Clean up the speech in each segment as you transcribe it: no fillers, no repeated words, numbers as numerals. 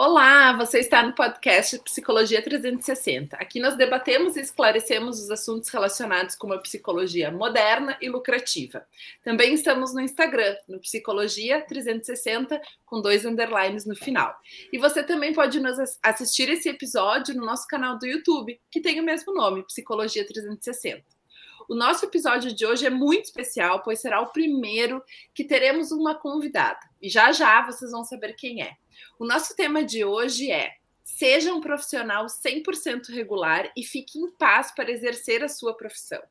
Olá, você está no podcast Psicologia 360. Aqui nós debatemos e esclarecemos os assuntos relacionados com a psicologia moderna e lucrativa. Também estamos no Instagram, no Psicologia 360, com 2 underlines no final. E você também pode nos assistir esse episódio no nosso canal do YouTube, que tem o mesmo nome, Psicologia 360. O nosso episódio de hoje é muito especial, pois será o primeiro que teremos uma convidada. E já já vocês vão saber quem é. O nosso tema de hoje é: seja um profissional 100% regular e fique em paz para exercer a sua profissão.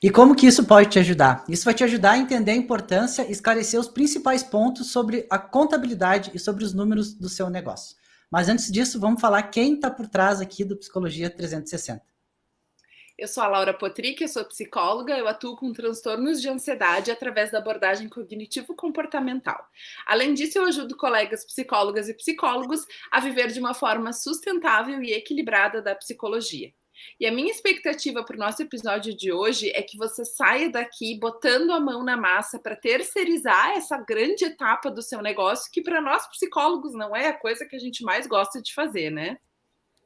E como que isso pode te ajudar? Isso vai te ajudar a entender a importância e esclarecer os principais pontos sobre a contabilidade e sobre os números do seu negócio. Mas antes disso, vamos falar quem está por trás aqui do Psicologia 360. Eu sou a Laura Potrick, eu sou psicóloga, eu atuo com transtornos de ansiedade através da abordagem cognitivo-comportamental. Além disso, eu ajudo colegas psicólogas e psicólogos a viver de uma forma sustentável e equilibrada da psicologia. E a minha expectativa para o nosso episódio de hoje é que você saia daqui botando a mão na massa para terceirizar essa grande etapa do seu negócio, que para nós psicólogos não é a coisa que a gente mais gosta de fazer, né?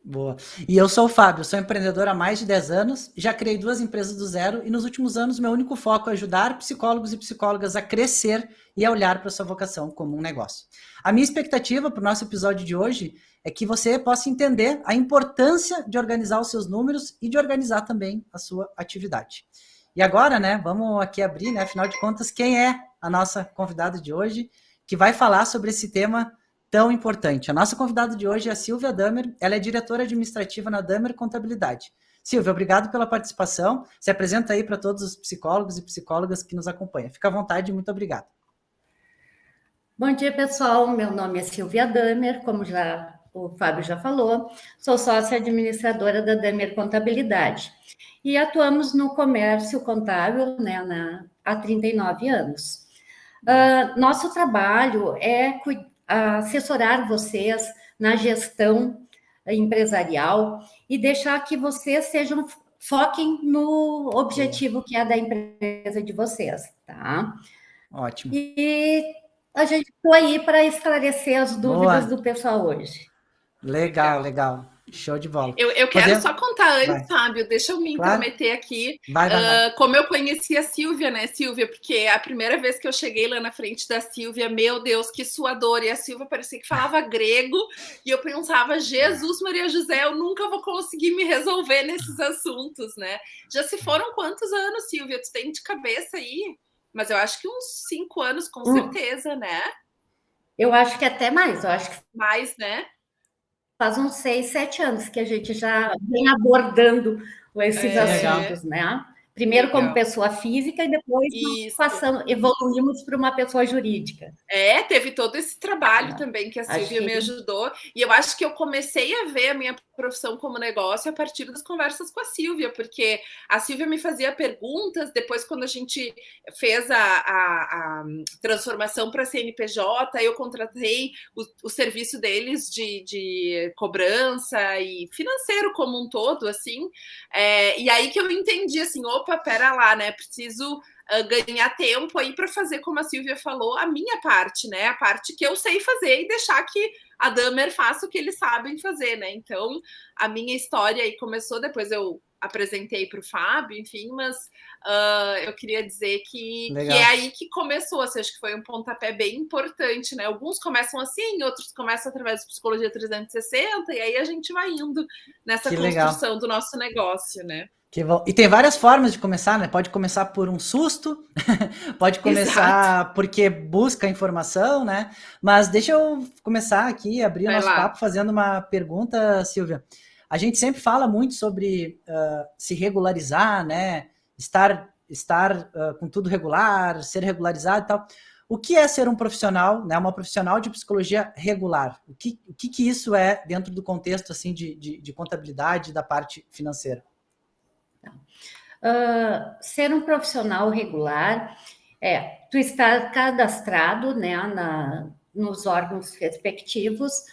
Boa. E eu sou o Fábio, sou empreendedor há mais de 10 anos, já criei 2 empresas do zero e nos últimos anos meu único foco é ajudar psicólogos e psicólogas a crescer e a olhar para sua vocação como um negócio. A minha expectativa para o nosso episódio de hoje é que você possa entender a importância de organizar os seus números e de organizar também a sua atividade. E agora, né, vamos aqui abrir, né, afinal de contas, quem é a nossa convidada de hoje, que vai falar sobre esse tema tão importante. A nossa convidada de hoje é a Silvia Damer, ela é diretora administrativa na Damer Contabilidade. Silvia, obrigado pela participação. Se apresenta aí para todos os psicólogos e psicólogas que nos acompanham. Fica à vontade e muito obrigado. Bom dia, pessoal. Meu nome é Silvia Damer, como o Fábio já falou, sou sócia administradora da Damer Contabilidade e atuamos no comércio contábil, né, há 39 anos. Nosso trabalho é assessorar vocês na gestão empresarial e deixar que vocês foquem no objetivo que é da empresa de vocês, tá? Ótimo. E a gente está aí para esclarecer as dúvidas do pessoal hoje. Legal. Show de bola. Eu quero só contar antes, Fábio, deixa eu me intrometer aqui. Vai. Como eu conheci a Silvia, né, Silvia? Porque a primeira vez que eu cheguei lá na frente da Silvia, meu Deus, que suador! E a Silvia parecia que falava grego, e eu pensava, Jesus, Maria José, eu nunca vou conseguir me resolver nesses assuntos, né? Já se foram quantos anos, Silvia? Tu tem de cabeça aí? Mas eu acho que uns 5 anos, com certeza, né? Eu acho que até mais, mais, né? Faz uns 6, 7 anos que a gente já vem abordando esses assuntos, né? Primeiro como pessoa física e depois evoluímos para uma pessoa jurídica. Teve todo esse trabalho também que a Silvia me ajudou. E eu acho que eu comecei a ver a minha profissão como negócio a partir das conversas com a Silvia, porque a Silvia me fazia perguntas, depois quando a gente fez a transformação para a CNPJ, eu contratei o serviço deles de cobrança e financeiro como um todo, assim, e aí que eu entendi, assim, opa, pera lá, né, preciso ganhar tempo aí para fazer, como a Silvia falou, a minha parte, né? A parte que eu sei fazer e deixar que a Damer faça o que eles sabem fazer, né? Então, a minha história aí começou, depois eu apresentei para o Fábio, enfim, mas eu queria dizer que é aí que começou, assim, acho que foi um pontapé bem importante, né? Alguns começam assim, outros começam através da Psicologia 360, e aí a gente vai indo nessa construção do nosso negócio, né? Que bom. E tem várias formas de começar, né? Pode começar por um susto, pode começar porque busca informação, né? Mas deixa eu começar aqui, abrir o nosso papo fazendo uma pergunta, Silvia. A gente sempre fala muito sobre se regularizar, né? Estar com tudo regular, ser regularizado e tal. O que é ser um profissional, né? Uma profissional de psicologia regular? O que isso é dentro do contexto assim, de contabilidade da parte financeira? Ser um profissional regular é tu estar cadastrado, né, nos órgãos respectivos.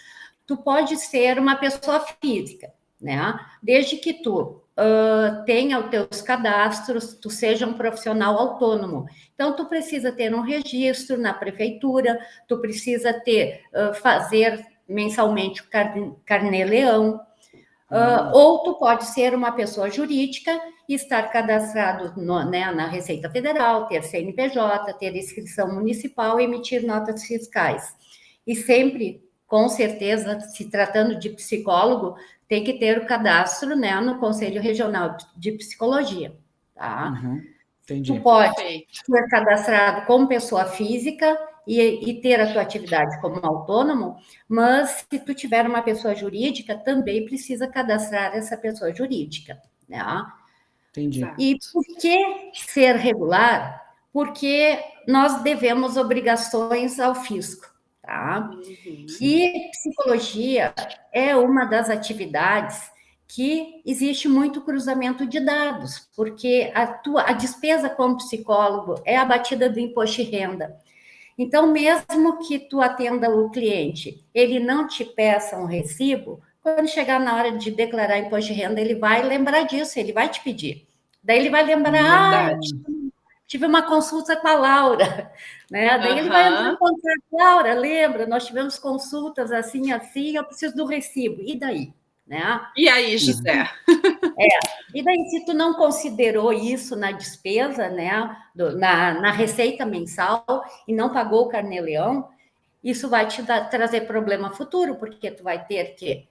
Tu pode ser uma pessoa física, né, desde que tu tenha os teus cadastros, tu seja um profissional autônomo. Então, tu precisa ter um registro na prefeitura, tu precisa fazer mensalmente o Carnê-Leão. Ou tu pode ser uma pessoa jurídica e estar cadastrado na Receita Federal, ter CNPJ, ter inscrição municipal e emitir notas fiscais. E sempre, com certeza, se tratando de psicólogo, tem que ter o cadastro, né, no Conselho Regional de Psicologia, tá? Entendi. Tu pode ser cadastrado como pessoa física e ter a tua atividade como autônomo, mas se tu tiver uma pessoa jurídica, também precisa cadastrar essa pessoa jurídica, né? Entendi. E por que ser regular? Porque nós devemos obrigações ao fisco, tá? E psicologia é uma das atividades que existe muito cruzamento de dados, porque a despesa como psicólogo é abatida do imposto de renda. Então, mesmo que tu atenda o cliente, ele não te peça um recibo, quando chegar na hora de declarar imposto de renda, ele vai lembrar disso, ele vai te pedir. Daí ele vai lembrar, tive uma consulta com a Laura, né? Daí ele vai entrar em contato, Laura, lembra, nós tivemos consultas assim, eu preciso do recibo, e daí? Né? E aí, José? E daí, se tu não considerou isso na despesa, né, na receita mensal, e não pagou o Carnê-Leão, isso vai te trazer problema futuro, porque tu vai ter que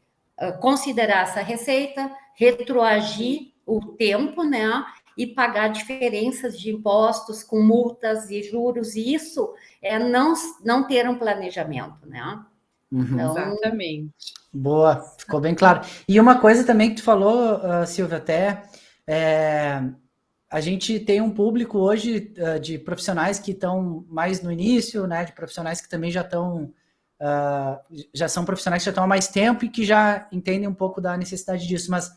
considerar essa receita, retroagir o tempo, né, e pagar diferenças de impostos com multas e juros, e isso é não ter um planejamento, né? Então, exatamente. Boa, ficou bem claro. E uma coisa também que tu falou, Silvia, até, a gente tem um público hoje de profissionais que estão mais no início, né, de profissionais que também já estão, já são profissionais que já estão há mais tempo e que já entendem um pouco da necessidade disso, mas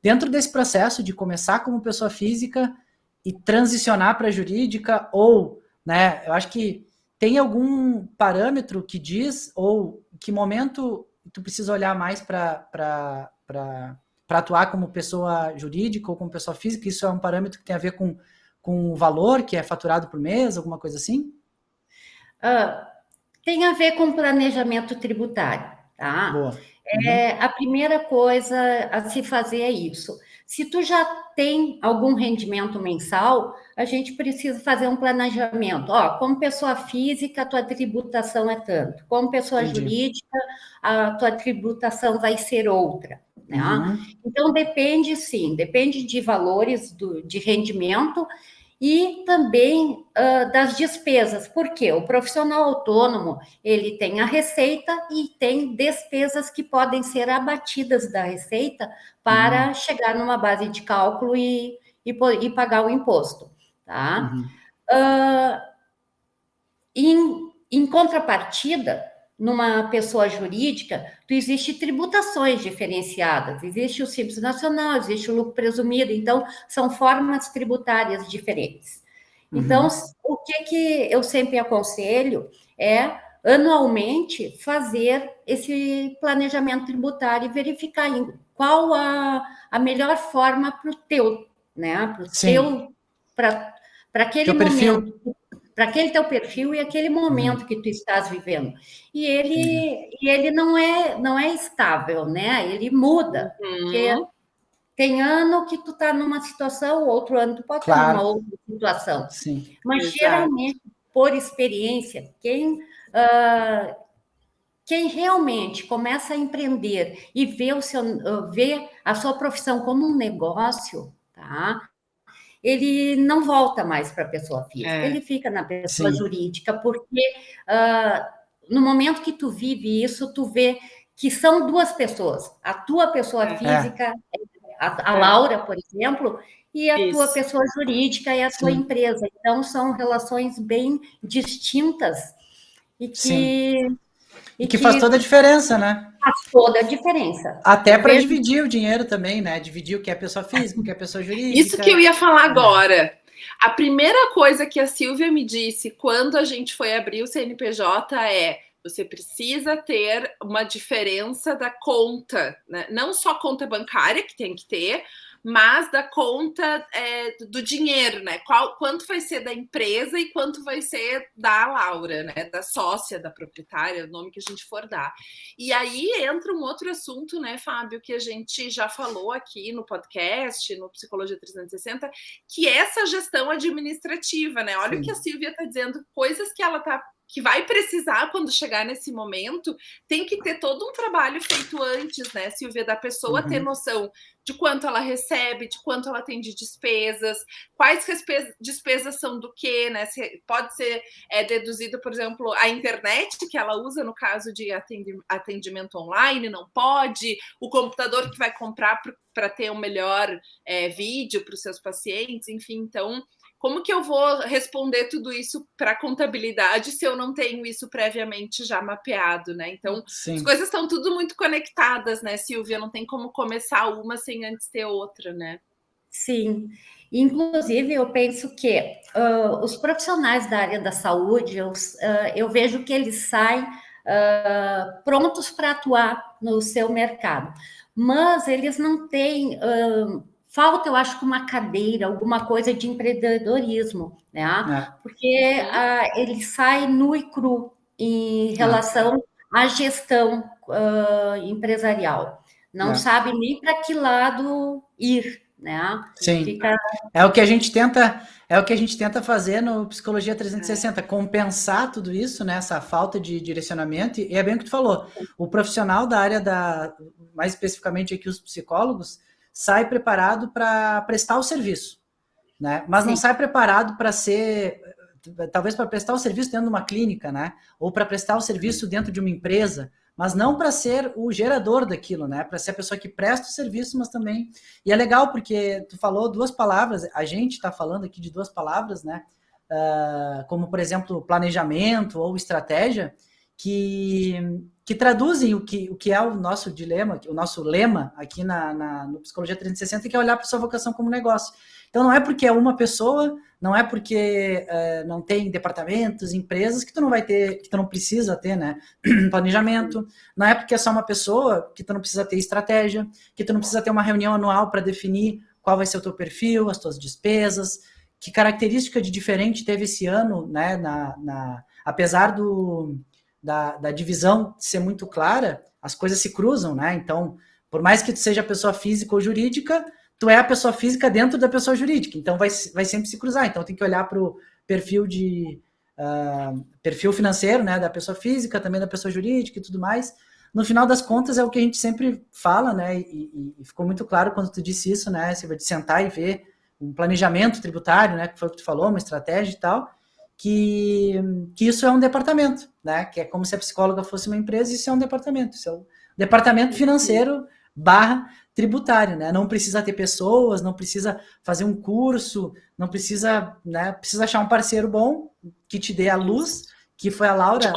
dentro desse processo de começar como pessoa física e transicionar para jurídica, ou, né, eu acho que tem algum parâmetro que diz, ou que momento tu precisa olhar mais para atuar como pessoa jurídica ou como pessoa física? Isso é um parâmetro que tem a ver com o valor que é faturado por mês, alguma coisa assim? Tem a ver com planejamento tributário, tá? Boa. A primeira coisa a se fazer é isso. Se tu já tem algum rendimento mensal, a gente precisa fazer um planejamento. Como pessoa física, a tua tributação é tanto. Como pessoa jurídica, a tua tributação vai ser outra. Né? Então, depende, sim, depende de valores de rendimento e também das despesas, porque o profissional autônomo, ele tem a receita e tem despesas que podem ser abatidas da receita para chegar numa base de cálculo e pagar o imposto, tá? Em contrapartida, numa pessoa jurídica, existe tributações diferenciadas, existe o Simples Nacional, existe o lucro presumido, então são formas tributárias diferentes. Então, o que eu sempre aconselho é, anualmente, fazer esse planejamento tributário e verificar qual a melhor forma para o teu, né? Para aquele momento. Para aquele teu perfil e aquele momento que tu estás vivendo. E ele não é estável, né? Ele muda. Porque tem ano que tu está numa situação, outro ano tu pode estar numa outra situação. Sim. Mas, geralmente, por experiência, quem realmente começa a empreender e vê a sua profissão como um negócio, tá? Ele não volta mais para a pessoa física, ele fica na pessoa jurídica, porque no momento que tu vive isso, tu vê que são duas pessoas. A tua pessoa física, a Laura, por exemplo, e a tua pessoa jurídica é a tua empresa. Então, são relações bem distintas e que faz toda a diferença, né? Faz toda a diferença. Até para dividir o dinheiro também, né? Dividir o que é pessoa física, o que é pessoa jurídica. Isso que eu ia falar agora. A primeira coisa que a Silvia me disse quando a gente foi abrir o CNPJ é: você precisa ter uma diferença da conta, né? Não só conta bancária, que tem que ter, mas da conta do dinheiro, né? Quanto vai ser da empresa e quanto vai ser da Laura, né? Da sócia, da proprietária, o nome que a gente for dar. E aí entra um outro assunto, né, Fábio, que a gente já falou aqui no podcast, no Psicologia 360, que é essa gestão administrativa, né? Olha o que a Silvia está dizendo, coisas que vai precisar quando chegar nesse momento, tem que ter todo um trabalho feito antes, né, Silvia, da pessoa ter noção de quanto ela recebe, de quanto ela tem de despesas, quais despesas são do quê, né? Pode ser deduzido, por exemplo, a internet que ela usa no caso de atendimento online, não pode, o computador que vai comprar para ter um melhor vídeo para os seus pacientes, enfim, então como que eu vou responder tudo isso para a contabilidade se eu não tenho isso previamente já mapeado, né? Então, Sim. As coisas estão tudo muito conectadas, né, Silvia? Não tem como começar uma sem antes ter outra, né? Sim. Inclusive, eu penso que os profissionais da área da saúde, eu vejo que eles saem prontos para atuar no seu mercado, mas eles não têm... falta, eu acho, que uma cadeira, alguma coisa de empreendedorismo, né? Porque ele sai nu e cru em relação à gestão empresarial. Não sabe nem para que lado ir, né? Sim. É o que a gente tenta fazer no Psicologia 360, compensar tudo isso, né? Essa falta de direcionamento, e é bem o que tu falou. O profissional da área mais especificamente aqui os psicólogos, sai preparado para prestar o serviço, né? Mas não sai preparado para ser, talvez para prestar o serviço dentro de uma clínica, né? Ou para prestar o serviço dentro de uma empresa, mas não para ser o gerador daquilo, né? Para ser a pessoa que presta o serviço, mas também... E é legal porque tu falou duas palavras, a gente está falando aqui de duas palavras, né? Como, por exemplo, planejamento ou estratégia, que traduzem o que é o nosso dilema, o nosso lema aqui no Psicologia 360, que é olhar para a sua vocação como negócio. Então, não é porque é uma pessoa, não é porque não tem departamentos, empresas, que tu não vai ter, que tu não precisa ter, né, planejamento. Não é porque é só uma pessoa que tu não precisa ter estratégia, que tu não precisa ter uma reunião anual para definir qual vai ser o teu perfil, as tuas despesas, que característica de diferente teve esse ano, né, apesar da divisão ser muito clara, as coisas se cruzam, né? Então, por mais que tu seja pessoa física ou jurídica, tu é a pessoa física dentro da pessoa jurídica, então vai sempre se cruzar. Então, tem que olhar para o perfil financeiro, né, da pessoa física, também da pessoa jurídica e tudo mais. No final das contas, é o que a gente sempre fala, né? E ficou muito claro quando tu disse isso, né, Silvia, de sentar e ver um planejamento tributário, né, que foi o que tu falou, uma estratégia e tal, que isso é um departamento, né? Que é como se a psicóloga fosse uma empresa, e isso é um departamento. Isso é o departamento financeiro / tributário, né? Não precisa ter pessoas, não precisa fazer um curso, não precisa, né? Precisa achar um parceiro bom que te dê a luz, que foi a Laura.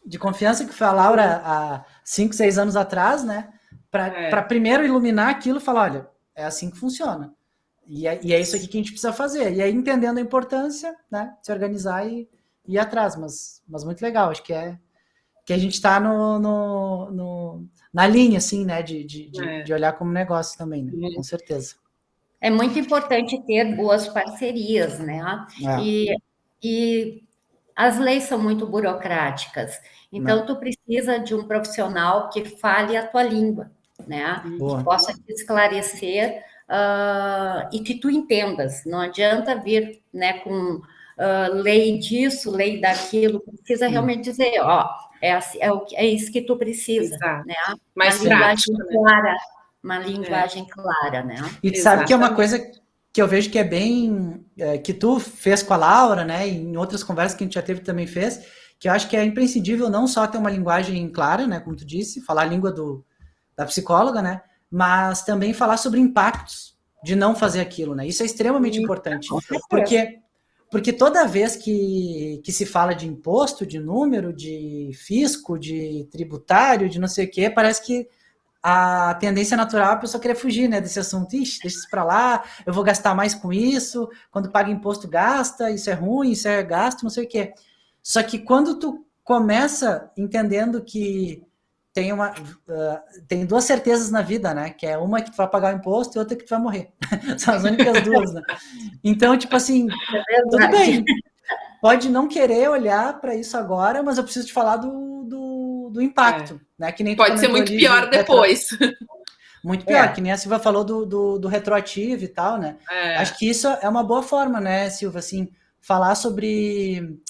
De confiança, que foi a Laura há 5, 6 anos atrás, né? Para primeiro iluminar aquilo e falar, olha, é assim que funciona. E é isso aqui que a gente precisa fazer. E aí, entendendo a importância, né, se organizar e ir atrás. Mas muito legal. Acho que a gente está na linha, assim, né, de olhar como negócio também, né? Com certeza. É muito importante ter boas parcerias, né? E as leis são muito burocráticas. Então, tu precisa de um profissional que fale a tua língua, né? Que possa te esclarecer... e que tu entendas, não adianta vir, né, com lei disso, lei daquilo, precisa realmente dizer, é isso que tu precisa, né? Mais prático, uma linguagem clara, né? E tu sabe que é uma coisa que eu vejo que é bem, que tu fez com a Laura, né, e em outras conversas que a gente já teve também fez, que eu acho que é imprescindível não só ter uma linguagem clara, né, como tu disse, falar a língua da psicóloga, né, mas também falar sobre impactos de não fazer aquilo, né? Isso é extremamente importante, porque toda vez que se fala de imposto, de número, de fisco, de tributário, de não sei o quê, parece que a tendência natural é a pessoa querer fugir, né, desse assunto. Ixi, deixa isso para lá, eu vou gastar mais com isso, quando paga imposto gasta, isso é ruim, isso é gasto, não sei o quê. Só que quando tu começa entendendo que tem duas certezas na vida, né? Que é uma que tu vai pagar o imposto e outra que tu vai morrer. São as únicas duas, né? Então, tipo assim, tudo bem. Pode não querer olhar para isso agora, mas eu preciso te falar do impacto, né? Que nem pode ser muito pior depois. Muito pior, que nem a Silvia falou do retroativo e tal, né? Acho que isso é uma boa forma, né, Silvia, assim, falar sobre...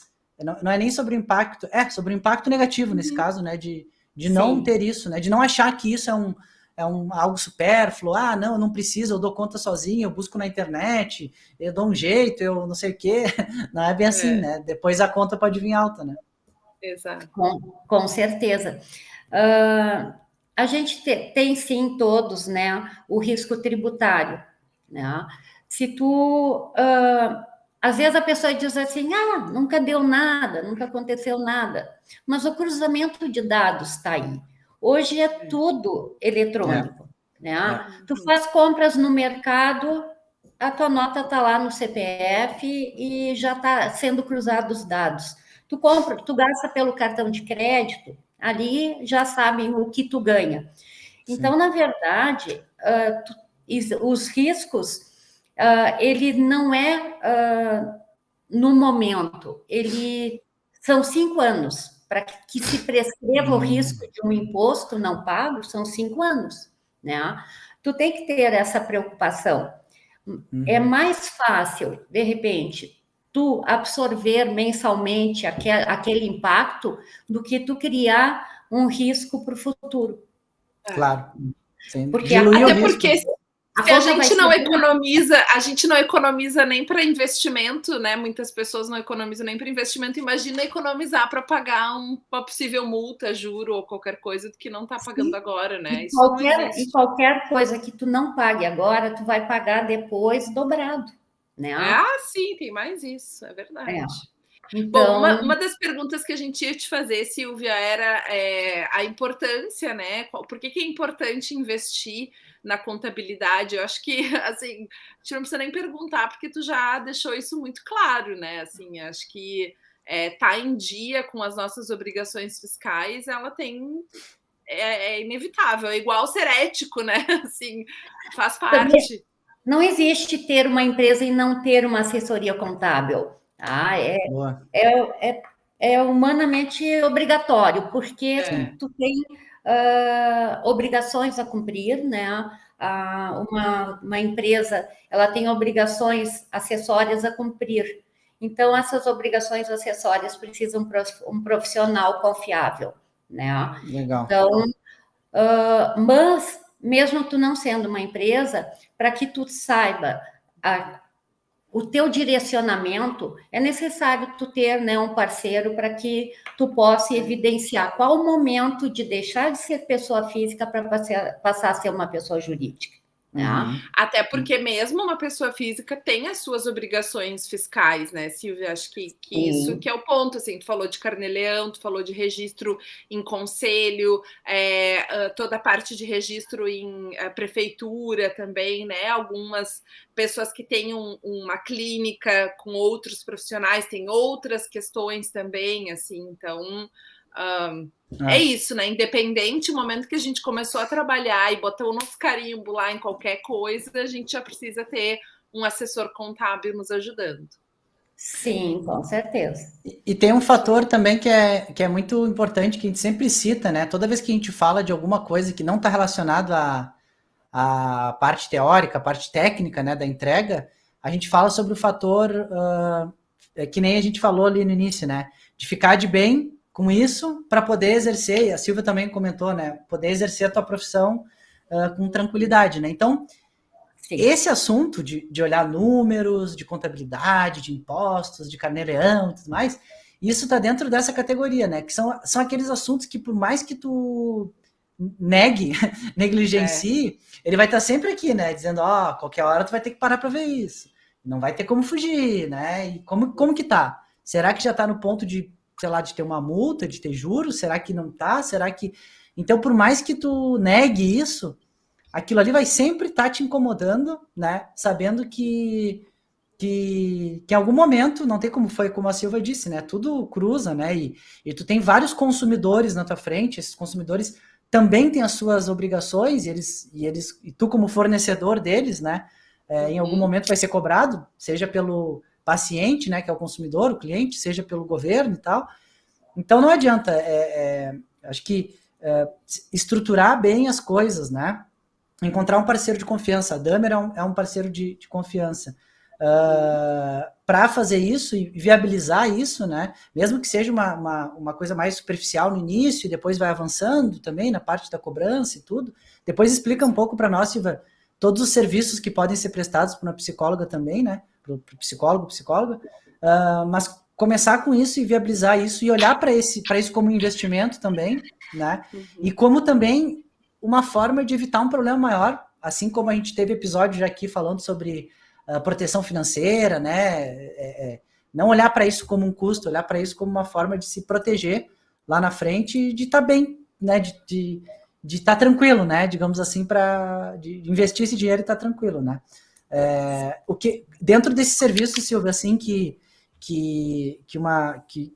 Não é nem sobre o impacto, sobre o impacto negativo, nesse caso, né, de não ter isso, né, de não achar que isso é algo supérfluo, não, eu não preciso, eu dou conta sozinho, eu busco na internet, eu dou um jeito, eu não sei o quê, não é bem assim, né, depois a conta pode vir alta, né. Exato. Com certeza. A gente tem sim todos, né, o risco tributário, né? Se tu, às vezes a pessoa diz assim, nunca deu nada, nunca aconteceu nada, mas o cruzamento de dados está aí. Hoje é tudo eletrônico, né? Tu faz compras no mercado, a tua nota está lá no CPF e já está sendo cruzados os dados. Tu gasta pelo cartão de crédito, ali já sabem o que tu ganha. Então, na verdade, os riscos, ele não é no momento, ele são 5 anos. Para que se prescreva o risco de um imposto não pago, são 5 anos, né? Tu tem que ter essa preocupação. É mais fácil, de repente, tu absorver mensalmente aquele impacto do que tu criar um risco para o futuro. Claro. Porque até porque se a gente não economiza, a gente não economiza nem para investimento, né? Muitas pessoas não economizam nem para investimento. Imagina economizar para pagar uma possível multa, juro ou qualquer coisa que não está pagando agora, né? E qualquer coisa que tu não pague agora, tu vai pagar depois dobrado, né? Sim, tem mais isso, é verdade. Então... Bom, uma das perguntas que a gente ia te fazer, Silvia, era a importância, né? Por que é importante investir na contabilidade? Eu acho que, assim, a gente não precisa nem perguntar, porque tu já deixou isso muito claro, né? Assim, acho que tá em dia com as nossas obrigações fiscais, ela é inevitável, é igual ser ético, né? Assim, faz parte. Não existe ter uma empresa e não ter uma assessoria contábil. É humanamente obrigatório, porque tu tem obrigações a cumprir, né? Uma empresa, ela tem obrigações acessórias a cumprir. Então, essas obrigações acessórias precisam um profissional confiável, né? Legal. Então, mas, mesmo tu não sendo uma empresa, para que tu saiba o teu direcionamento, é necessário tu ter, né, um parceiro para que tu possa evidenciar qual o momento de deixar de ser pessoa física para passar a ser uma pessoa jurídica. Até porque mesmo uma pessoa física tem as suas obrigações fiscais, né, Silvia? Acho que isso que é o ponto, assim, tu falou de carnê-leão, tu falou de registro em conselho, toda a parte de registro em prefeitura também, né? Algumas pessoas que têm uma clínica com outros profissionais têm outras questões também, assim, então... É isso, né? Independente, o momento que a gente começou a trabalhar e botou o nosso carimbo lá em qualquer coisa, a gente já precisa ter um assessor contábil nos ajudando. Sim, com certeza. E tem um fator também que é muito importante, que a gente sempre cita, né? Toda vez que a gente fala de alguma coisa que não está relacionado à parte teórica, à parte técnica, né, da entrega, a gente fala sobre o fator, que nem a gente falou ali no início, né? De ficar de bem com isso, para poder exercer, e a Silvia também comentou, né, poder exercer a tua profissão com tranquilidade, né, então, esse assunto de olhar números, de contabilidade, de impostos, de carnê-leão e tudo mais, isso está dentro dessa categoria, né, que são aqueles assuntos que, por mais que tu negligencie, ele vai estar sempre aqui, né, dizendo, qualquer hora tu vai ter que parar para ver isso, não vai ter como fugir, né, e como que tá? Será que já está no ponto de, sei lá, de ter uma multa, de ter juros? Será que não tá? Será que... Então, por mais que tu negue isso, aquilo ali vai sempre estar te incomodando, né? Sabendo que em algum momento, não tem como foi, como a Silvia disse, né? Tudo cruza, né? E tu tem vários consumidores na tua frente, esses consumidores também têm as suas obrigações, e tu como fornecedor deles, né, em algum momento vai ser cobrado, seja pelo paciente, né, que é o consumidor, o cliente, seja pelo governo e tal. Então não adianta, acho que estruturar bem as coisas, né, encontrar um parceiro de confiança. A Damer é um parceiro de confiança. Para fazer isso e viabilizar isso, né? Mesmo que seja uma coisa mais superficial no início e depois vai avançando também na parte da cobrança e tudo. Depois explica um pouco para nós, Silvia, todos os serviços que podem ser prestados por uma psicóloga também, né? Para o psicólogo, psicóloga. Mas começar com isso e viabilizar isso e olhar para isso como um investimento também, né? E como também uma forma de evitar um problema maior, assim como a gente teve episódio já aqui falando sobre proteção financeira, né? Não olhar para isso como um custo, olhar para isso como uma forma de se proteger lá na frente e de estar bem, né? De estar tranquilo, né? Digamos assim, de investir esse dinheiro e estar tranquilo, né? Dentro desse serviço, Silvia, assim, que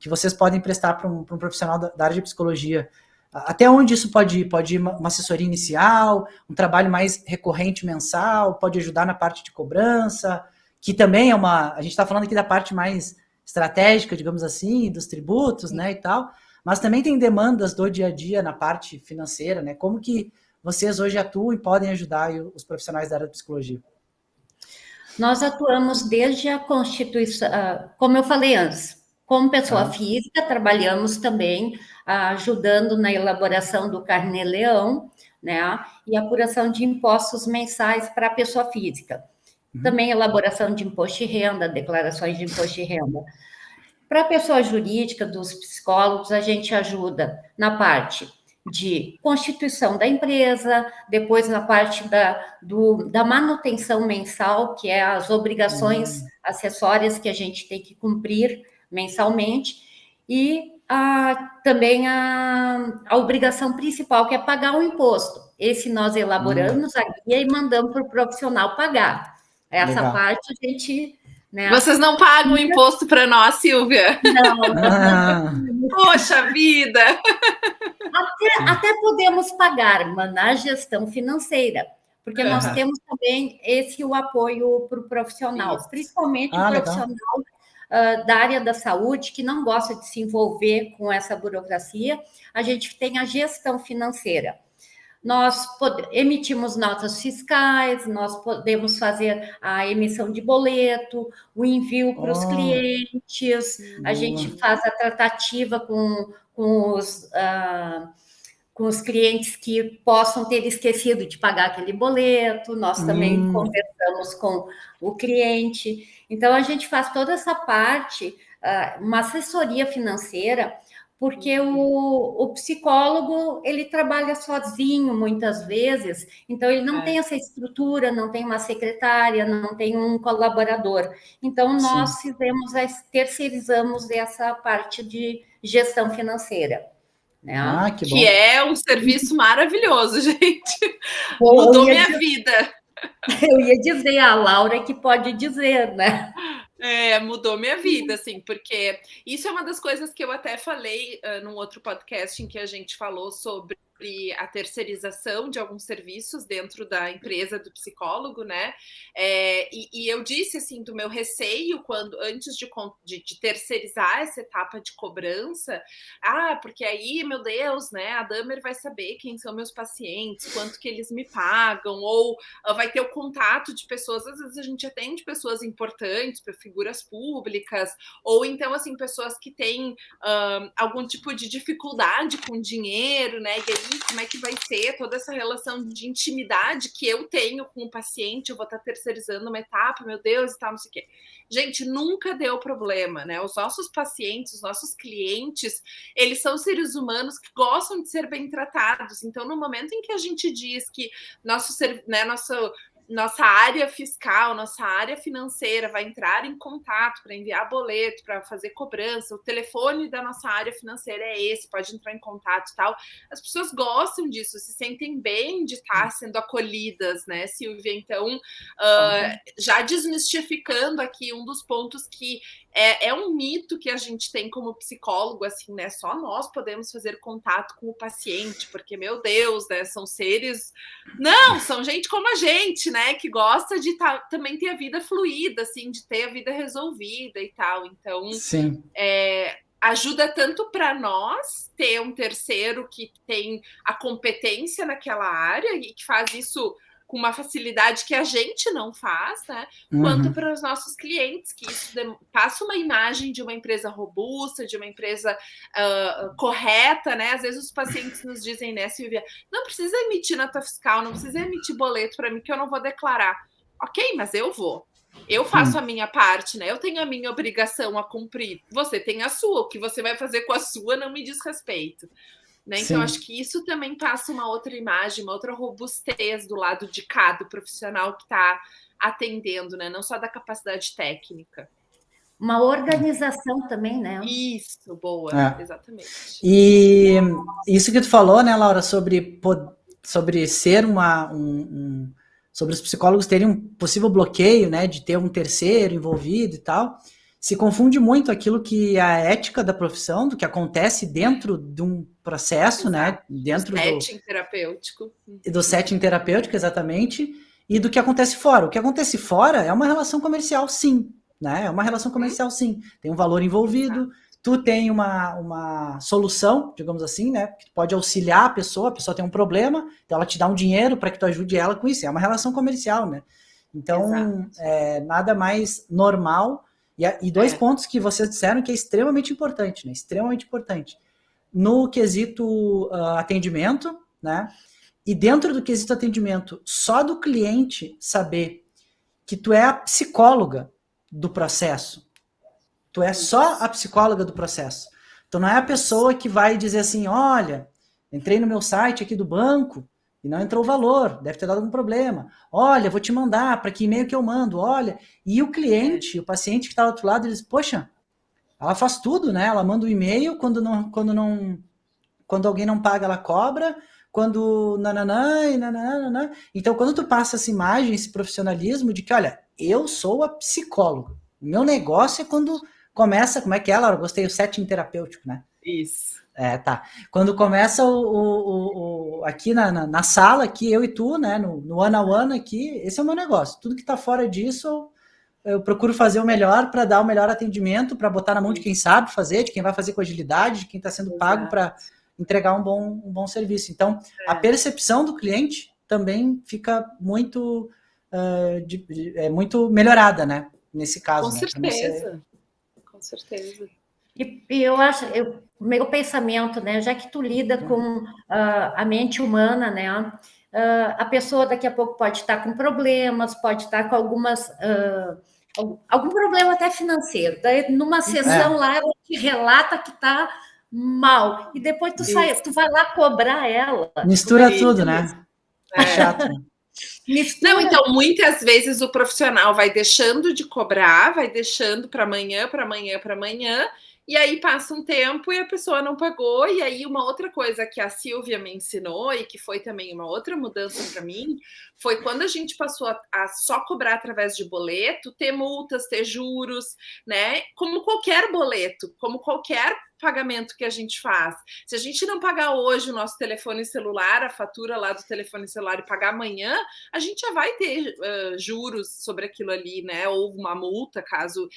vocês podem prestar para um profissional da área de psicologia, até onde isso pode ir? Uma assessoria inicial, um trabalho mais recorrente mensal, pode ajudar na parte de cobrança, que também a gente está falando aqui da parte mais estratégica, digamos assim, dos tributos, né, e tal, mas também tem demandas do dia a dia na parte financeira, né? Como que vocês hoje atuam e podem ajudar os profissionais da área de psicologia? Nós atuamos desde a Constituição, como eu falei antes, como pessoa física, trabalhamos também ajudando na elaboração do Carnê-Leão, né, e apuração de impostos mensais para a pessoa física. Também elaboração de imposto de renda, declarações de imposto de renda. Para a pessoa jurídica, dos psicólogos, a gente ajuda na parte de constituição da empresa, depois na parte da manutenção mensal, que é as obrigações acessórias que a gente tem que cumprir mensalmente, e também a obrigação principal, que é pagar o imposto. Esse nós elaboramos a guia e mandamos para o profissional pagar. Essa Legal. parte a gente... Né? Vocês não pagam imposto para nós, Silvia? Não. Poxa vida! Até podemos pagar, mas na gestão financeira, porque nós temos também o apoio para o profissional, principalmente o profissional da área da saúde, que não gosta de se envolver com essa burocracia. A gente tem a gestão financeira. Nós emitimos notas fiscais, nós podemos fazer a emissão de boleto, o envio para os clientes, a gente faz a tratativa com os clientes que possam ter esquecido de pagar aquele boleto, nós também conversamos com o cliente. Então, a gente faz toda essa parte, uma assessoria financeira, porque o psicólogo, ele trabalha sozinho, muitas vezes, então ele não tem essa estrutura, não tem uma secretária, não tem um colaborador. Então, nós terceirizamos essa parte de gestão financeira. Né? Que é um serviço maravilhoso, gente. Mudou minha vida. Eu ia dizer, a Laura que pode dizer, né? Mudou minha vida, assim, porque isso é uma das coisas que eu até falei num outro podcast em que a gente falou sobre a terceirização de alguns serviços dentro da empresa do psicólogo, né? E eu disse, assim, do meu receio antes de terceirizar essa etapa de cobrança, porque aí, meu Deus, né, a Damer vai saber quem são meus pacientes, quanto que eles me pagam, ou vai ter o contato de pessoas, às vezes a gente atende pessoas importantes, figuras públicas, ou então, assim, pessoas que têm algum tipo de dificuldade com dinheiro, né, e aí como é que vai ser toda essa relação de intimidade que eu tenho com o paciente, eu vou estar terceirizando uma etapa, meu Deus, e tal, não sei o quê. Gente, nunca deu problema, né? Os nossos pacientes, os nossos clientes, eles são seres humanos que gostam de ser bem tratados. Então, no momento em que a gente diz que nosso nossa área fiscal, nossa área financeira vai entrar em contato para enviar boleto, para fazer cobrança, o telefone da nossa área financeira é esse, pode entrar em contato e tal. As pessoas gostam disso, se sentem bem de estar sendo acolhidas, né, Silvia? Então, já desmistificando aqui um dos pontos que é um mito que a gente tem como psicólogo, assim, né? Só nós podemos fazer contato com o paciente, porque, meu Deus, né? São seres... Não, são gente como a gente, né? Que gosta de também ter a vida fluida, assim, de ter a vida resolvida e tal. Então, sim, ajuda tanto para nós ter um terceiro que tem a competência naquela área e que faz isso com uma facilidade que a gente não faz, né? Quanto para os nossos clientes, que isso passa uma imagem de uma empresa robusta, de uma empresa correta, né? Às vezes os pacientes nos dizem, né, Silvia, não precisa emitir nota fiscal, não precisa emitir boleto para mim que eu não vou declarar. Ok, mas eu vou. Eu faço a minha parte, né? Eu tenho a minha obrigação a cumprir. Você tem a sua. O que você vai fazer com a sua não me diz respeito. Né? Então, acho que isso também passa uma outra imagem, uma outra robustez do lado de cá, do profissional que está atendendo, né? Não só da capacidade técnica. Uma organização também, né? Isso, boa, exatamente. E isso que tu falou, né, Laura, sobre ser sobre os psicólogos terem um possível bloqueio, né, de ter um terceiro envolvido e tal, se confunde muito aquilo que é a ética da profissão, do que acontece dentro de um processo, né, dentro do setting terapêutico. Do setting terapêutico, exatamente, e do que acontece fora. O que acontece fora é uma relação comercial, sim, né, é uma relação comercial, sim, tem um valor envolvido, tu tem uma solução, digamos assim, né? Que pode auxiliar a pessoa tem um problema, então ela te dá um dinheiro para que tu ajude ela com isso. É uma relação comercial, né? Então, nada mais normal. E dois pontos que vocês disseram que é extremamente importante, né? Extremamente importante. No quesito atendimento, né? E dentro do quesito atendimento, só do cliente saber que tu é a psicóloga do processo. Tu é só a psicóloga do processo. Tu não é a pessoa que vai dizer assim, olha, entrei no meu site aqui do banco e não entrou o valor, deve ter dado algum problema. Olha, vou te mandar, para que e-mail que eu mando, olha. E o cliente, o paciente que está do outro lado, ele diz, poxa, ela faz tudo, né? Ela manda um e-mail, quando alguém não paga, ela cobra, quando nananã e nananã. Então, quando tu passa essa imagem, esse profissionalismo de que, olha, eu sou a psicóloga. O meu negócio é quando começa, como é que é, Laura? Gostei, o setting terapêutico, né? Isso. Tá. Quando começa aqui na sala, aqui, eu e tu, né? No one-on-one aqui, esse é o meu negócio. Tudo que tá fora disso, eu procuro fazer o melhor para dar o melhor atendimento, para botar na mão de quem sabe fazer, de quem vai fazer com agilidade, de quem está sendo pago para entregar um bom serviço. Então, a percepção do cliente também fica muito, muito melhorada, né? Nesse caso. Com certeza. Com certeza. E eu acho, meu pensamento, né, já que tu lida com a mente humana, né, a pessoa daqui a pouco pode estar com problemas, pode estar com algum problema até financeiro. Daí, numa sessão lá, ela te relata que está mal. E depois tu vai lá cobrar ela. Mistura tudo, né? É chato. Não, então, muitas vezes o profissional vai deixando de cobrar, vai deixando para amanhã, e aí passa um tempo e a pessoa não pagou. E aí uma outra coisa que a Silvia me ensinou e que foi também uma outra mudança para mim, foi quando a gente passou a só cobrar através de boleto, ter multas, ter juros, né? Como qualquer boleto, como qualquer pagamento que a gente faz. Se a gente não pagar hoje o nosso telefone celular, a fatura lá do telefone celular e pagar amanhã, a gente já vai ter juros sobre aquilo ali, né? Ou uma multa, caso...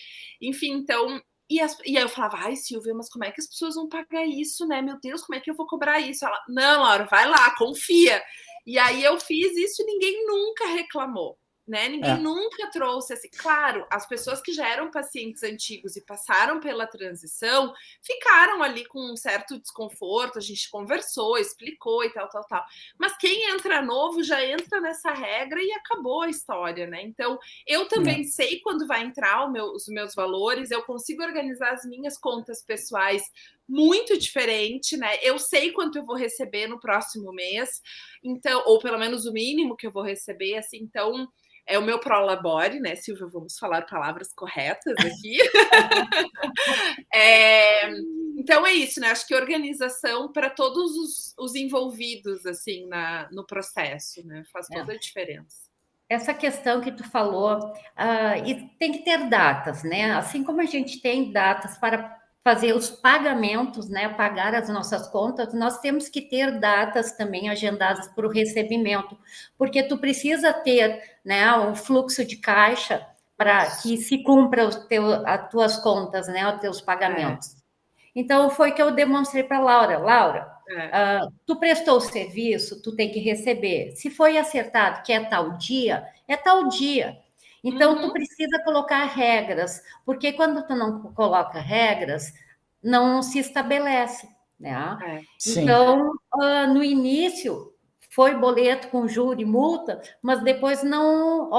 Enfim, então... E aí eu falava, ai, Silvia, mas como é que as pessoas vão pagar isso, né? Meu Deus, como é que eu vou cobrar isso? Ela, não, Laura, vai lá, confia. E aí eu fiz isso e ninguém nunca reclamou. Né? Ninguém nunca trouxe assim. Claro, as pessoas que já eram pacientes antigos e passaram pela transição ficaram ali com um certo desconforto. A gente conversou, explicou e tal. Mas quem entra novo já entra nessa regra e acabou a história, né? Então, eu também sei quando vai entrar os meus valores, eu consigo organizar as minhas contas pessoais muito diferente, né? Eu sei quanto eu vou receber no próximo mês, então, ou pelo menos o mínimo que eu vou receber, assim, então é o meu prolabore, né, Silvia? Vamos falar palavras corretas aqui. Então é isso, né? Acho que organização para todos os envolvidos, assim, no processo, né? Faz toda a diferença. Essa questão que tu falou, e tem que ter datas, né? Assim como a gente tem datas para fazer os pagamentos, né? Pagar as nossas contas, nós temos que ter datas também agendadas para o recebimento, porque tu precisa ter, né, um fluxo de caixa para que se cumpra as tuas contas, né? Os teus pagamentos. Então, foi que eu demonstrei para a Laura. Laura, tu prestou o serviço, tu tem que receber. Se foi acertado que é tal dia, é tal dia. Então, tu precisa colocar regras, porque quando tu não coloca regras, não se estabelece, né? Então, no início, foi boleto com juro e multa, mas depois não,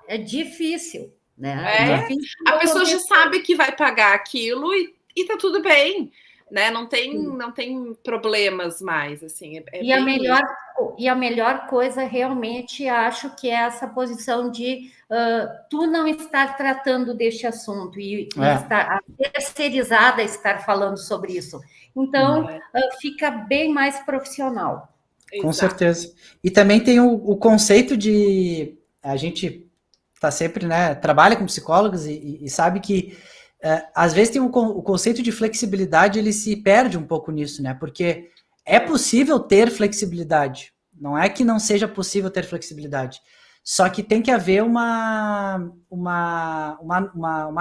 é difícil, né? É difícil. A pessoa já sabe que vai pagar aquilo e tá tudo bem, né? Não tem problemas mais, assim. E a melhor coisa, realmente, acho que é essa posição de tu não estar tratando deste assunto e a terceirizada estar falando sobre isso. Então, fica bem mais profissional. Com certeza. E também tem o conceito de... A gente tá sempre, né, trabalha com psicólogos e sabe que às vezes tem o conceito de flexibilidade, ele se perde um pouco nisso, né? Porque é possível ter flexibilidade. Não é que não seja possível ter flexibilidade. Só que tem que haver uma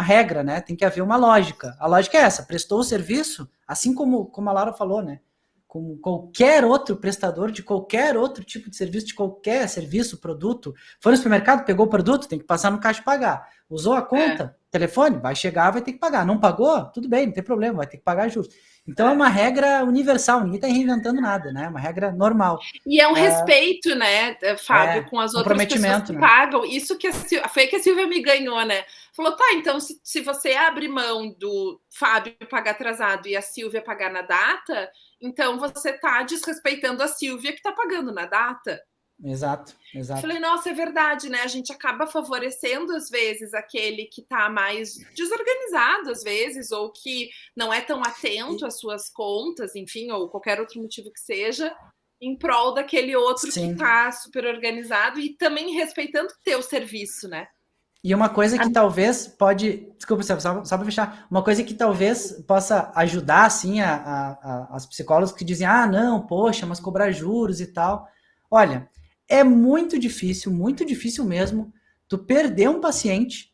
regra, né? Tem que haver uma lógica. A lógica é essa: prestou o serviço, assim como a Laura falou, né? Como qualquer outro prestador de qualquer outro tipo de serviço, de qualquer serviço, produto. Foi no supermercado, pegou o produto, tem que passar no caixa e pagar. Usou a conta, telefone, vai chegar, vai ter que pagar. Não pagou? Tudo bem, não tem problema, vai ter que pagar juros. Então é uma regra universal, ninguém está reinventando nada, né? É uma regra normal. E é um respeito, né, Fábio, com as outras pessoas que pagam. Isso que foi que a Silvia me ganhou, né? Falou, tá, então se você abre mão do Fábio pagar atrasado e a Silvia pagar na data, então você tá desrespeitando a Silvia que tá pagando na data. Exato. Falei, nossa, é verdade, né? A gente acaba favorecendo, às vezes, aquele que tá mais desorganizado, às vezes, ou que não é tão atento às suas contas, enfim, ou qualquer outro motivo que seja, em prol daquele outro que tá super organizado e também respeitando o teu serviço, né? E uma coisa que talvez pode... Desculpa, só para fechar. Uma coisa que talvez possa ajudar, assim, as psicólogas que dizem, não, poxa, mas cobrar juros e tal. Olha, é muito difícil mesmo, tu perder um paciente,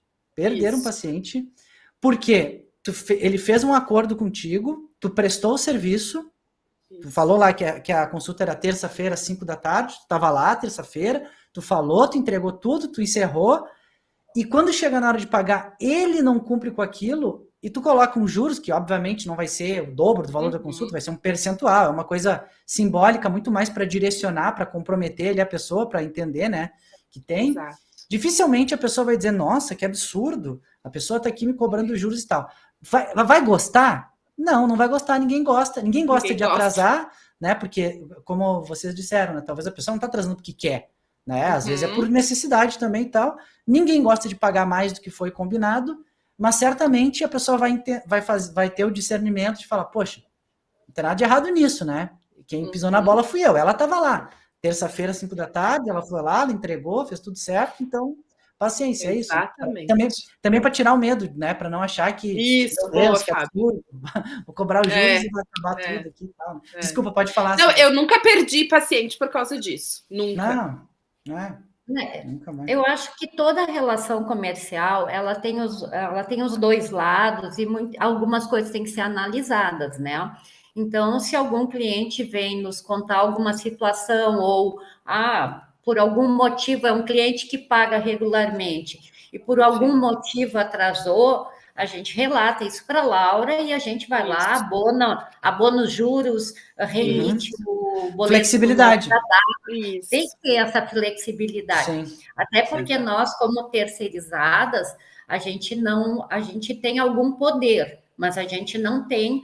porque ele fez um acordo contigo, tu prestou o serviço, tu falou lá que a consulta era terça-feira, 5 da tarde, tu estava lá terça-feira, tu falou, tu entregou tudo, tu encerrou, e quando chega na hora de pagar, ele não cumpre com aquilo, e tu coloca um juros, que obviamente não vai ser o dobro do valor da consulta, vai ser um percentual, é uma coisa simbólica, muito mais para direcionar, para comprometer ali a pessoa, para entender, né, que tem. Exato. Dificilmente a pessoa vai dizer, nossa, que absurdo, a pessoa está aqui me cobrando juros e tal. Vai gostar? Não vai gostar, ninguém gosta de atrasar, né, porque, como vocês disseram, né, talvez a pessoa não está atrasando porque quer, né, às vezes é por necessidade também e tal, ninguém gosta de pagar mais do que foi combinado, mas certamente a pessoa vai ter o discernimento de falar, poxa, não tem nada de errado nisso, né? Quem pisou na bola fui eu, ela estava lá. Terça-feira, 5 da tarde, ela foi lá, ela entregou, fez tudo certo, então, paciência, exatamente. É isso. Também para tirar o medo, né? Para não achar que... Isso, boa, Fábio. Vou cobrar os juros e vai acabar tudo aqui e tal. Desculpa, pode falar. Não, eu nunca perdi paciente por causa disso. Nunca. Eu acho que toda relação comercial ela tem os dois lados e algumas coisas têm que ser analisadas, né? Então, se algum cliente vem nos contar alguma situação ou por algum motivo é um cliente que paga regularmente e por algum motivo atrasou, a gente relata isso para a Laura e a gente vai lá, abona os juros, remite o boleto. Flexibilidade. Tem que ter essa flexibilidade. Sim. Até porque nós, como terceirizadas, a gente tem algum poder, mas a gente não tem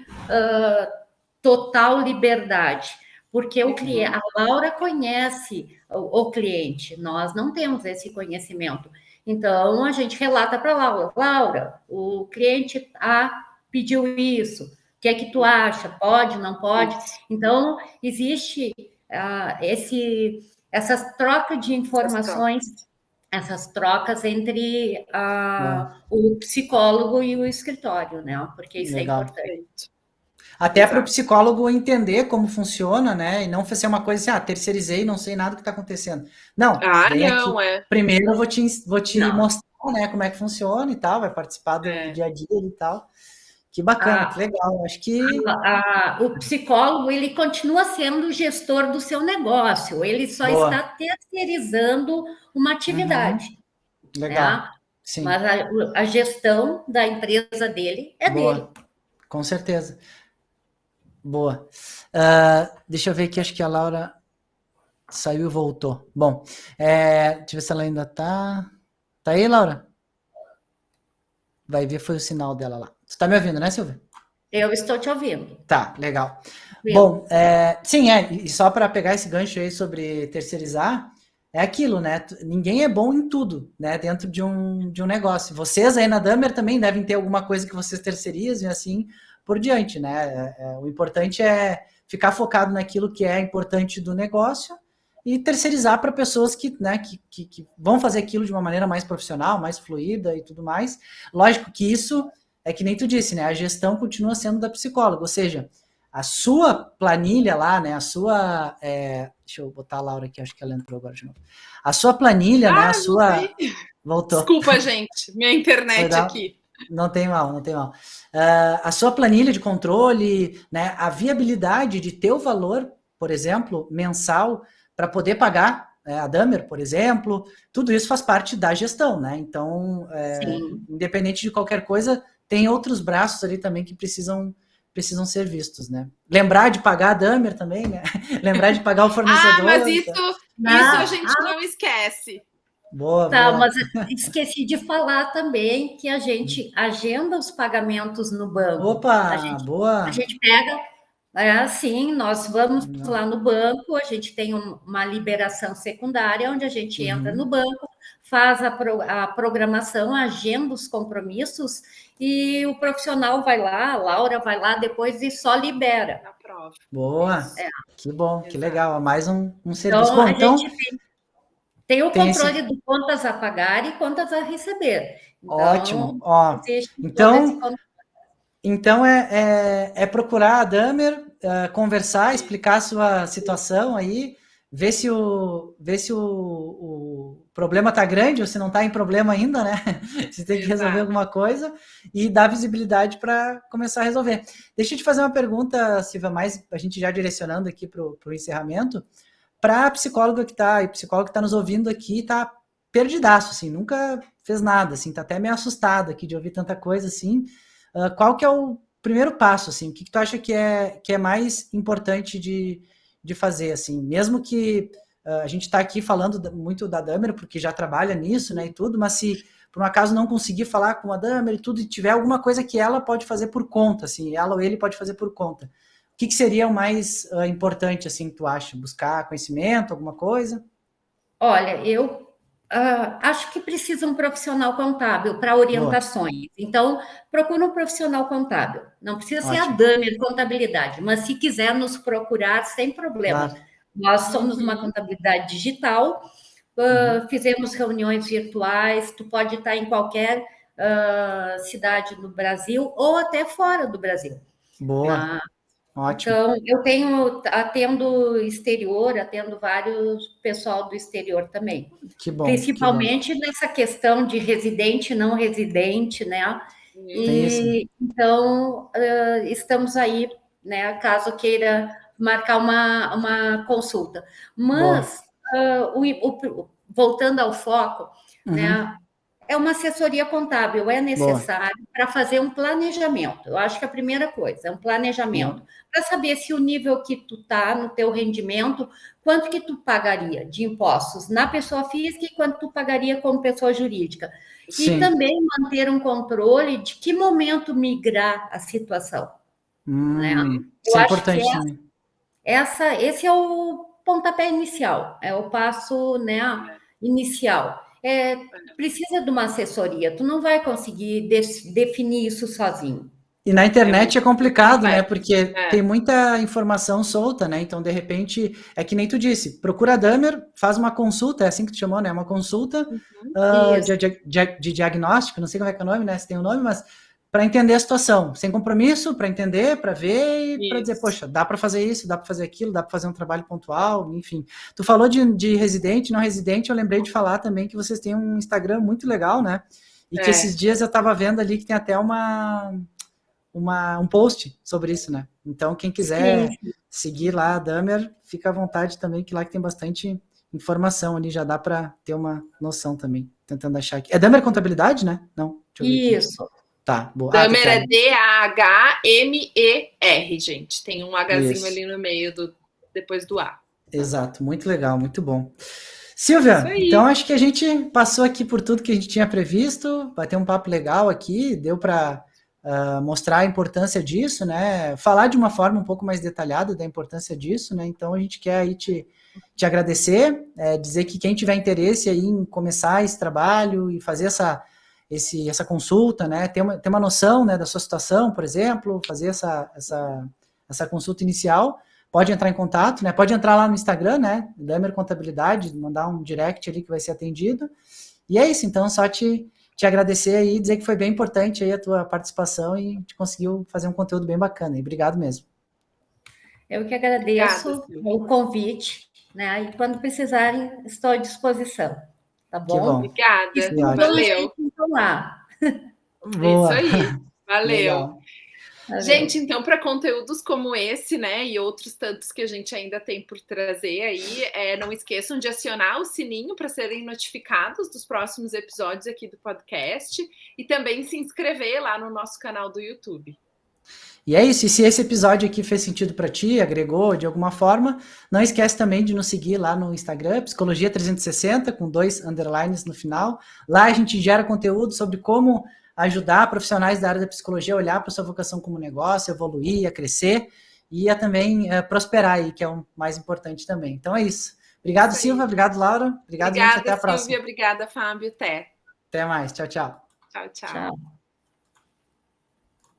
total liberdade, porque a Laura conhece o cliente, nós não temos esse conhecimento. Então, a gente relata para a Laura, Laura, o cliente pediu isso, o que é que tu acha? Pode, não pode? Então, existe essas trocas de informações, essas trocas entre o psicólogo e o escritório, né? Porque isso Legal. É importante. Até para o psicólogo entender como funciona, né? E não ser uma coisa assim, terceirizei, não sei nada do que está acontecendo. Não, vem aqui. Primeiro eu vou te mostrar, né, como é que funciona e tal, vai participar do dia a dia e tal. Que bacana, que legal. Acho que o psicólogo, ele continua sendo o gestor do seu negócio, ele só está terceirizando uma atividade. Legal. Né? Sim. Mas a gestão da empresa dele é dele. Com certeza. Boa. Deixa eu ver aqui, acho que a Laura saiu e voltou. Bom, deixa eu ver se ela ainda tá. Tá aí, Laura? Vai ver, foi o sinal dela lá. Você tá me ouvindo, né, Silvia? Eu estou te ouvindo. Tá, legal. Bom, sim, e só para pegar esse gancho aí sobre terceirizar, é aquilo, né? Ninguém é bom em tudo, né? Dentro de um negócio. Vocês aí na Damer também devem ter alguma coisa que vocês terceirizam e assim por diante, né? O importante é ficar focado naquilo que é importante do negócio e terceirizar para pessoas que vão fazer aquilo de uma maneira mais profissional, mais fluida e tudo mais. Lógico que isso é que nem tu disse, né? A gestão continua sendo da psicóloga, ou seja, a sua planilha lá, né? A sua... deixa eu botar a Laura aqui, acho que ela entrou agora de novo. A sua planilha, né? A sua... Voltou. Desculpa, gente. Minha internet aqui. Não tem mal, não tem mal. A sua planilha de controle, né? A viabilidade de ter o valor, por exemplo, mensal, para poder pagar a Damer, por exemplo, tudo isso faz parte da gestão, né? Então, independente de qualquer coisa, tem outros braços ali também que precisam ser vistos, né? Lembrar de pagar a Damer também, né? Lembrar de pagar o fornecedor. Mas isso a gente não esquece. Boa. Mas esqueci de falar também que a gente agenda os pagamentos no banco. Opa, boa! A gente pega, assim, nós vamos lá no banco, a gente tem uma liberação secundária, onde a gente entra no banco, faz a programação, agenda os compromissos, e o profissional vai lá, a Laura vai lá depois e só libera. Boa! Que bom, que legal, mais um serviço. Bom, então tem o controle de contas a pagar e contas a receber. Então, ótimo. Então é procurar a Damer, conversar, explicar a sua situação aí, ver se o problema está grande ou se não está em problema ainda, né? Se tem que resolver alguma coisa e dar visibilidade para começar a resolver. Deixa eu te fazer uma pergunta, Silvia, mais a gente já direcionando aqui para o encerramento. Para a psicóloga que está, e psicólogo que está nos ouvindo aqui, está perdidaço, assim, nunca fez nada, assim, está até meio assustado aqui de ouvir tanta coisa, assim. Qual que é o primeiro passo, assim? O que tu acha que é mais importante de fazer, assim? Mesmo que a gente está aqui falando muito da Damer, porque já trabalha nisso, né, e tudo, mas se por um acaso não conseguir falar com a Damer e tudo, e tiver alguma coisa que ela pode fazer por conta, assim, ela ou ele pode fazer por conta, o que seria o mais importante, assim, que tu acha? Buscar conhecimento, alguma coisa? Olha, eu acho que precisa um profissional contábil para orientações. Boa. Então, procura um profissional contábil. Não precisa ser a Damer Contabilidade, mas se quiser nos procurar, sem problema. Claro. Nós somos uma contabilidade digital, fizemos reuniões virtuais, tu pode estar em qualquer cidade do Brasil ou até fora do Brasil. Boa. Ótimo. Então, eu atendo exterior, atendo vários pessoal do exterior também. Que bom. Principalmente nessa questão de residente, não residente, né? Então, estamos aí, né? Caso queira marcar uma consulta. Mas, voltando ao foco, né? é uma assessoria contábil, é necessário para fazer um planejamento. Eu acho que a primeira coisa é um planejamento para saber se o nível que tu tá no teu rendimento, quanto que tu pagaria de impostos na pessoa física e quanto tu pagaria como pessoa jurídica. Sim. E também manter um controle de que momento migrar a situação. Né? Isso é importante também. Esse é o pontapé inicial, é o passo, né, inicial. Precisa de uma assessoria, tu não vai conseguir definir isso sozinho. E na internet é complicado, né? Porque tem muita informação solta, né? Então, de repente, é que nem tu disse, procura a Damer, faz uma consulta, é assim que tu chamou, né? Uma consulta de diagnóstico, não sei como é que é o nome, né? Se tem um nome, mas para entender a situação, sem compromisso, para entender, para ver e para dizer, poxa, dá para fazer isso, dá para fazer aquilo, dá para fazer um trabalho pontual, enfim. Tu falou de residente, não residente, eu lembrei de falar também que vocês têm um Instagram muito legal, né? E que esses dias eu estava vendo ali que tem até um post sobre isso, né? Então, quem quiser seguir lá a Damer, fica à vontade também, que lá que tem bastante informação ali, já dá para ter uma noção também. Tentando achar aqui. É Damer Contabilidade, né? Não? Isso. Tá, boa. Damer é D-A-H-M-E-R, gente. Tem um Hzinho ali no meio, depois do A. Exato, muito legal, muito bom. Silvia, então acho que a gente passou aqui por tudo que a gente tinha previsto, vai ter um papo legal aqui, deu para mostrar a importância disso, né? Falar de uma forma um pouco mais detalhada da importância disso, né? Então a gente quer aí te agradecer, dizer que quem tiver interesse aí em começar esse trabalho e fazer essa consulta, né? Ter uma noção, né, da sua situação, por exemplo, fazer essa consulta inicial, pode entrar em contato, né? Pode entrar lá no Instagram, né? Damer Contabilidade, mandar um direct ali que vai ser atendido. E é isso, então, só te agradecer aí e dizer que foi bem importante aí a tua participação e a gente conseguiu fazer um conteúdo bem bacana. E obrigado mesmo. Eu que agradeço o convite, né? E quando precisarem, estou à disposição. Tá bom? Que bom. Obrigada. Valeu. Lá. Boa. Isso aí. Valeu. Legal. Gente, então, para conteúdos como esse, né, e outros tantos que a gente ainda tem por trazer aí, não esqueçam de acionar o sininho para serem notificados dos próximos episódios aqui do podcast e também se inscrever lá no nosso canal do YouTube. E é isso, e se esse episódio aqui fez sentido para ti, agregou de alguma forma, não esquece também de nos seguir lá no Instagram, Psicologia 360, com 2 underlines no final. Lá a gente gera conteúdo sobre como ajudar profissionais da área da psicologia a olhar para a sua vocação como negócio, evoluir, a crescer e a também prosperar aí, que é o mais importante também. Então é isso. Obrigado, Silvia. Obrigado, Laura. Obrigado, gente. Até a próxima. Silvia. Obrigada, Fábio. Até mais. Tchau, tchau. Tchau, tchau.